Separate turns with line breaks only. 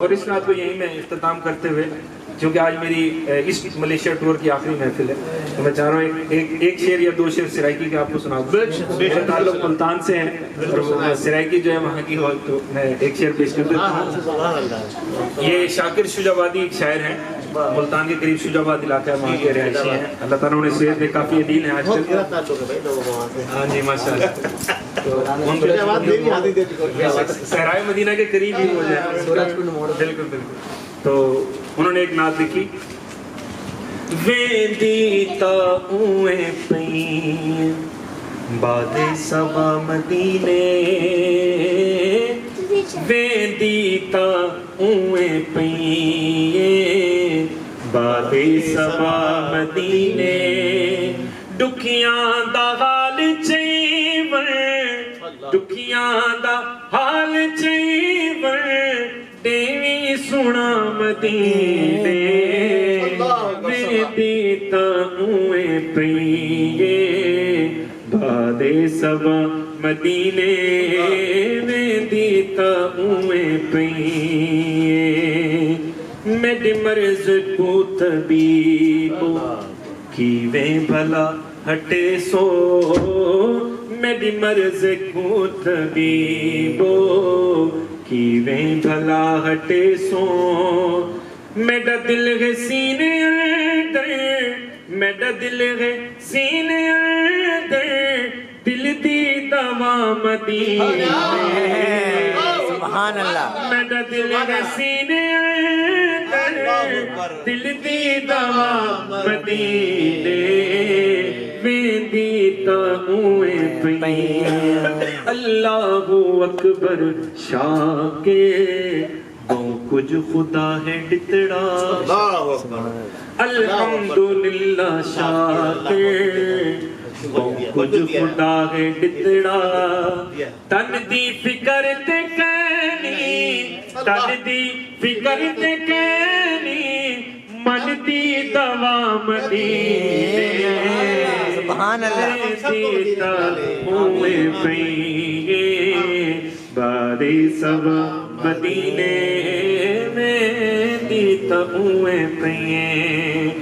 और इस रात को यही मैं इख्तिताम करते हुए, क्योंकि आज मेरी इस मलेशिया टूर की आखिरी महफिल है, तो मैं चाह रहा हूँ एक शेर या दो शेर सिराइकी के आपको सुना दूं। मेरा ताल्लुक मुल्तान से है और सिराइकी जो है वहाँ की हो, तो मैं एक शेर पेश कर देता हूँ। ये शाकिर शुजाबादी एक शायर हैं, मुल्तान के करीब शुजाबाद इलाका है, वहाँ के रहशी हैं। अल्लाह ताला उन्हें सेहत में काफ़ी अदील है आजकल। हाँ जी माशाल्लाह। तो सहराए मदीना के करीब ही हो जाए, बिल्कुल बिल्कुल। तो उन्होंने एक नात लिखी, वेंदी ता उए पई बादे सबा मदीने, वेंदी ता उए पई बादे सबा मदीने, दुखियां दा हाल चईवर, दुखियां दा हाल चईवर, देवी सुना मदीने, वेंदी ता उए पईए बादे सबा मदीने, वेंदी ता उए पईए, मेरे मर्ज को तबीबो कीवें भला हटे सो, मेरी मर्ज को तबीबो कीवें भला हटे सो, मेरा दिल है सीने अंदर, मेरा दिल है सीने अंदर, दिल दी दवा मदीने,
सुभान अल्लाह।
मेरा दिल है सीने अंदर, दिल दी दवा मदीने, वेंदी ता उए पई, अल्लाहु अकबर शाके बहु कुछ खुदा है डितड़ा, अल्हम्दुलिल्लाह शाके बहु कुछ खुदा है डितड़ा, तन दी फिकर ते कहनी, तन दी फिकर ते कहनी, मन दी दवा मदीने,
सुभान अल्लाह।
हुए पईए बादे सबा मदीने, में दी ता हुए पईए।